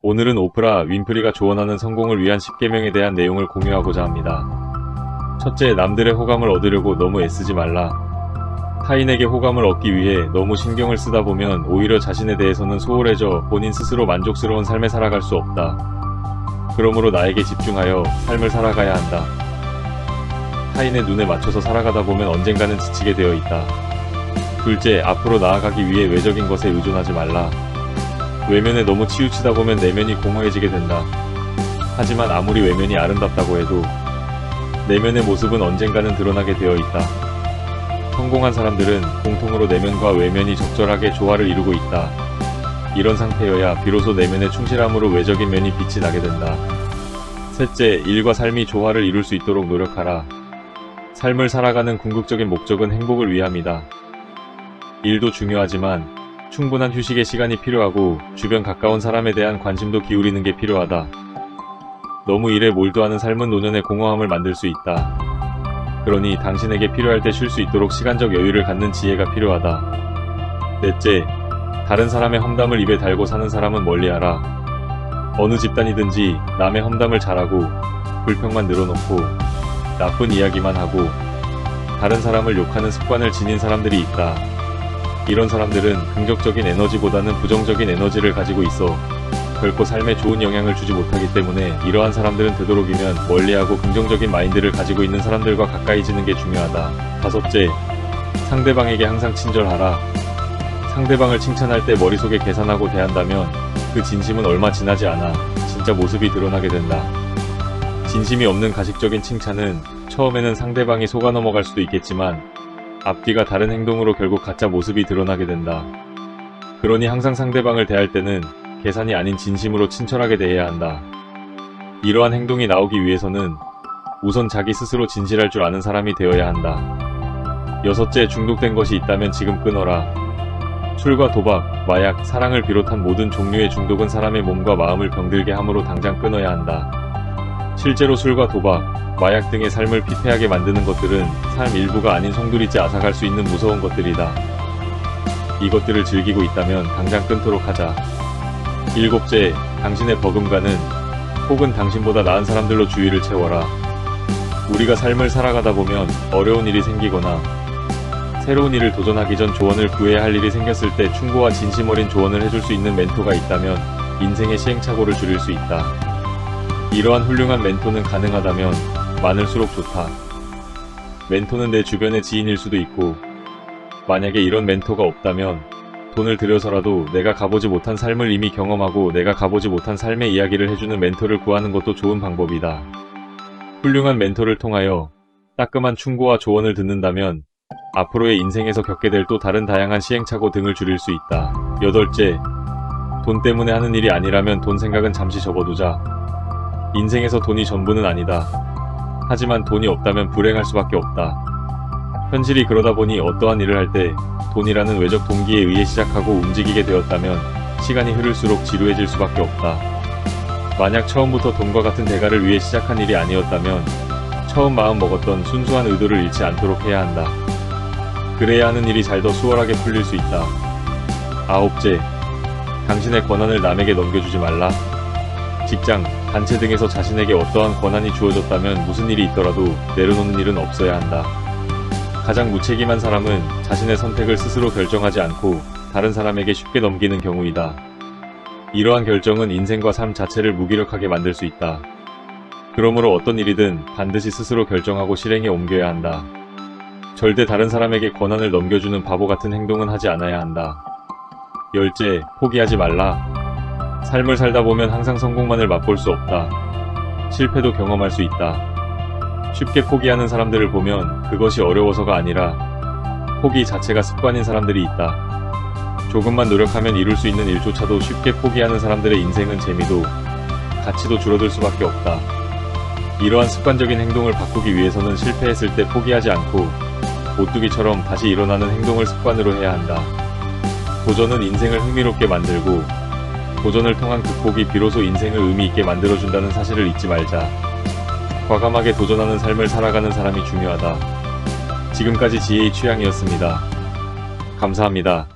오늘은 오프라 윈프리가 조언하는 성공을 위한 10계명에 대한 내용을 공유하고자 합니다. 첫째, 남들의 호감을 얻으려고 너무 애쓰지 말라. 타인에게 호감을 얻기 위해 너무 신경을 쓰다 보면 오히려 자신에 대해서는 소홀해져 본인 스스로 만족스러운 삶을 살아갈 수 없다. 그러므로 나에게 집중하여 삶을 살아가야 한다. 타인의 눈에 맞춰서 살아가다 보면 언젠가는 지치게 되어 있다. 둘째, 앞으로 나아가기 위해 외적인 것에 의존하지 말라. 외면에 너무 치우치다 보면 내면이 공허해지게 된다. 하지만 아무리 외면이 아름답다고 해도 내면의 모습은 언젠가는 드러나게 되어 있다. 성공한 사람들은 공통으로 내면과 외면이 적절하게 조화를 이루고 있다. 이런 상태여야 비로소 내면의 충실함으로 외적인 면이 빛이 나게 된다. 셋째, 일과 삶이 조화를 이룰 수 있도록 노력하라. 삶을 살아가는 궁극적인 목적은 행복을 위함이다. 일도 중요하지만 충분한 휴식의 시간이 필요하고 주변 가까운 사람에 대한 관심도 기울이는 게 필요하다. 너무 일에 몰두하는 삶은 노년의 공허함을 만들 수 있다. 그러니 당신에게 필요할 때 쉴 수 있도록 시간적 여유를 갖는 지혜가 필요하다. 넷째, 다른 사람의 험담을 입에 달고 사는 사람은 멀리하라. 어느 집단이든지 남의 험담을 잘하고 불평만 늘어놓고 나쁜 이야기만 하고 다른 사람을 욕하는 습관을 지닌 사람들이 있다. 이런 사람들은 긍정적인 에너지보다는 부정적인 에너지를 가지고 있어 결코 삶에 좋은 영향을 주지 못하기 때문에 이러한 사람들은 되도록이면 멀리하고 긍정적인 마인드를 가지고 있는 사람들과 가까이지는 게 중요하다. 다섯째, 상대방에게 항상 친절하라. 상대방을 칭찬할 때 머릿속에 계산하고 대한다면 그 진심은 얼마 지나지 않아 진짜 모습이 드러나게 된다. 진심이 없는 가식적인 칭찬은 처음에는 상대방이 속아 넘어갈 수도 있겠지만 앞뒤가 다른 행동으로 결국 가짜 모습이 드러나게 된다. 그러니 항상 상대방을 대할 때는 계산이 아닌 진심으로 친절하게 대해야 한다. 이러한 행동이 나오기 위해서는 우선 자기 스스로 진실할 줄 아는 사람이 되어야 한다. 여섯째, 중독된 것이 있다면 지금 끊어라. 술과 도박, 마약, 사랑을 비롯한 모든 종류의 중독은 사람의 몸과 마음을 병들게 함으로 당장 끊어야 한다. 실제로 술과 도박, 마약 등의 삶을 피폐하게 만드는 것들은 삶 일부가 아닌 송두리째 앗아갈 수 있는 무서운 것들이다. 이것들을 즐기고 있다면 당장 끊도록 하자. 일곱째, 당신의 버금가는 혹은 당신보다 나은 사람들로 주위를 채워라. 우리가 삶을 살아가다 보면 어려운 일이 생기거나 새로운 일을 도전하기 전 조언을 구해야 할 일이 생겼을 때 충고와 진심 어린 조언을 해줄 수 있는 멘토가 있다면 인생의 시행착오를 줄일 수 있다. 이러한 훌륭한 멘토는 가능하다면 많을수록 좋다. 멘토는 내 주변의 지인일 수도 있고 만약에 이런 멘토가 없다면 돈을 들여서라도 내가 가보지 못한 삶을 이미 경험하고 내가 가보지 못한 삶의 이야기를 해주는 멘토를 구하는 것도 좋은 방법이다. 훌륭한 멘토를 통하여 따끔한 충고와 조언을 듣는다면 앞으로의 인생에서 겪게 될 또 다른 다양한 시행착오 등을 줄일 수 있다. 여덟째, 돈 때문에 하는 일이 아니라면 돈 생각은 잠시 접어두자. 인생에서 돈이 전부는 아니다. 하지만 돈이 없다면 불행할 수밖에 없다. 현실이 그러다 보니 어떠한 일을 할 때 돈이라는 외적 동기에 의해 시작하고 움직이게 되었다면 시간이 흐를수록 지루해질 수밖에 없다. 만약 처음부터 돈과 같은 대가를 위해 시작한 일이 아니었다면 처음 마음 먹었던 순수한 의도를 잃지 않도록 해야 한다. 그래야 하는 일이 잘 더 수월하게 풀릴 수 있다. 아홉째, 당신의 권한을 남에게 넘겨주지 말라. 직장, 단체 등에서 자신에게 어떠한 권한이 주어졌다면 무슨 일이 있더라도 내려놓는 일은 없어야 한다. 가장 무책임한 사람은 자신의 선택을 스스로 결정하지 않고 다른 사람에게 쉽게 넘기는 경우이다. 이러한 결정은 인생과 삶 자체를 무기력하게 만들 수 있다. 그러므로 어떤 일이든 반드시 스스로 결정하고 실행에 옮겨야 한다. 절대 다른 사람에게 권한을 넘겨주는 바보 같은 행동은 하지 않아야 한다. 열째, 포기하지 말라. 삶을 살다 보면 항상 성공만을 맛볼 수 없다. 실패도 경험할 수 있다. 쉽게 포기하는 사람들을 보면 그것이 어려워서가 아니라 포기 자체가 습관인 사람들이 있다. 조금만 노력하면 이룰 수 있는 일조차도 쉽게 포기하는 사람들의 인생은 재미도 가치도 줄어들 수밖에 없다. 이러한 습관적인 행동을 바꾸기 위해서는 실패했을 때 포기하지 않고 오뚜기처럼 다시 일어나는 행동을 습관으로 해야 한다. 도전은 인생을 흥미롭게 만들고 도전을 통한 극복이 비로소 인생을 의미있게 만들어준다는 사실을 잊지 말자. 과감하게 도전하는 삶을 살아가는 사람이 중요하다. 지금까지 지혜의 취향이었습니다. 감사합니다.